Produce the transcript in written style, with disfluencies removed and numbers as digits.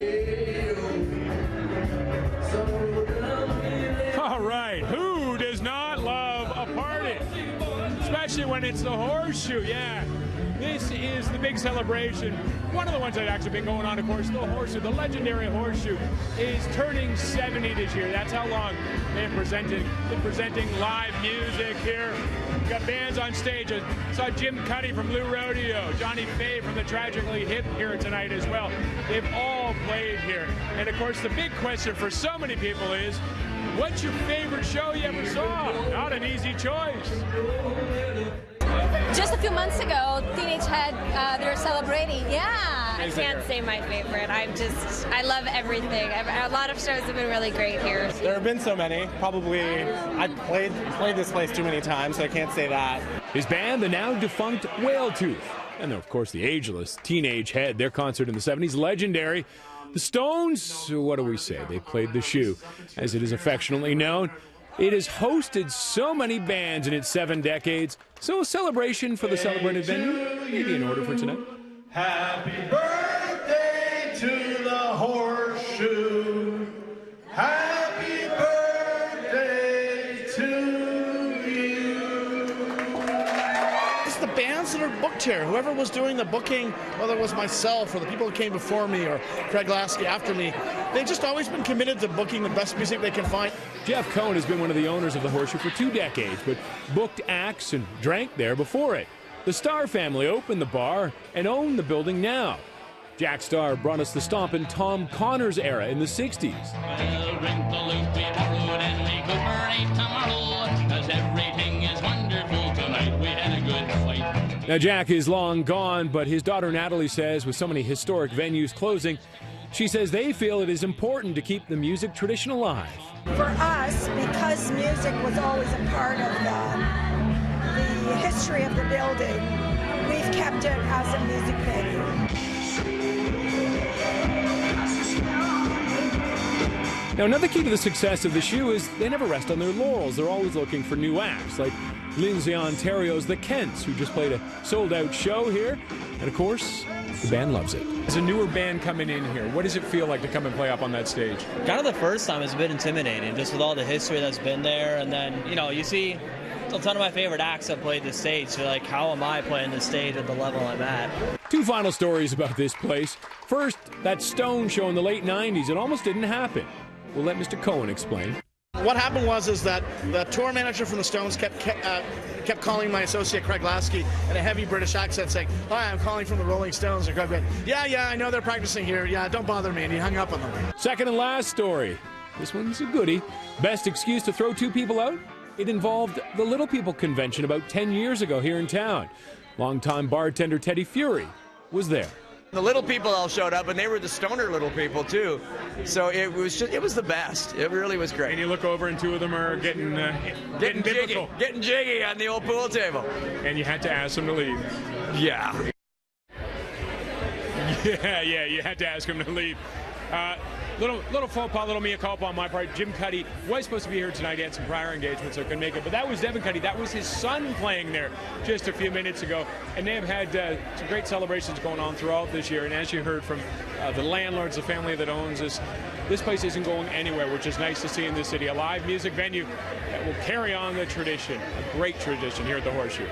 All right, who does not love a party? Especially when it's the Horseshoe, yeah. This is the big celebration. One of the ones that actually been going on, of course, the Horseshoe, the legendary Horseshoe, is turning 70 this year. That's how long they've been presenting live music here. We've got bands on stage. I saw Jim Cuddy from Blue Rodeo, Johnny Faye from the Tragically Hip here tonight as well. They've all played here. And of course, the big question for so many people is, what's your favorite show you ever saw? Not an easy choice. Just a few months ago, Teenage Head, they're celebrating. Yeah. I can't say my favorite. I love everything. A lot of shows have been really great here. There have been so many. Probably, I've played this place too many times, so I can't say that. His band, the now defunct Whaletooth. And of course, the ageless Teenage Head. Their concert in the 70s, legendary. The Stones, what do we say? They played the shoe, as it is affectionately known. It has hosted so many bands in its 7 decades, so a celebration for the celebrated venue, maybe in order for tonight. Happy birthday to the Horseshoe. Happy birthday to you. It's the bands that are booked here. Whoever was doing the booking, whether it was myself or the people who came before me or Craig Lasky after me, they've just always been committed to booking the best music they can find. Jeff Cohen has been one of the owners of the Horseshoe for 2 decades, but booked acts and drank there before it. The Starr family opened the bar and own the building now. Jack Starr brought us the stompin' Tom Connors era in the 60s. Well, drink the loot we borrowed and recuperate tomorrow, 'cause everything is wonderful tonight. We had a good fight. Now, Jack is long gone, but his daughter Natalie says with so many historic venues closing, she says they feel it is important to keep the music tradition alive. For us, because music was always a part of the history of the building, we've kept it as a music venue. Now, another key to the success of the Shoe is they never rest on their laurels. They're always looking for new acts, like Lindsay, Ontario's The Kents, who just played a sold-out show here. And, of course, the band loves it. As a newer band coming in here, what does it feel like to come and play up on that stage? Kind of the first time is a bit intimidating, just with all the history that's been there. And then, you see a ton of my favorite acts have played the stage. So, like, how am I playing the stage at the level I'm at? 2 final stories about this place. First, that Stone show in the late 90s. It almost didn't happen. We'll let Mr. Cohen explain. What happened was that the tour manager from the Stones kept calling my associate Craig Lasky in a heavy British accent saying, "Hi, I'm calling from the Rolling Stones." And Craig went, yeah, I know they're practicing here. Yeah, don't bother me." And he hung up on them. Second and last story. This one's a goodie. Best excuse to throw 2 people out? It involved the Little People convention about 10 years ago here in town. Longtime bartender Teddy Fury was there. The Little People all showed up, and they were the stoner Little People too. So it was the best. It really was great. And you look over, and 2 of them are getting jiggy on the old pool table. And you had to ask them to leave. Yeah. Yeah, you had to ask them to leave. Little faux pas, little mea culpa on my part. Jim Cuddy was supposed to be here tonight. He had some prior engagements, so couldn't make it. But that was Devin Cuddy. That was his son playing there just a few minutes ago. And they have had some great celebrations going on throughout this year. And as you heard from the landlords, the family that owns this place isn't going anywhere, which is nice to see in this city. A live music venue that will carry on the tradition, a great tradition here at the Horseshoe.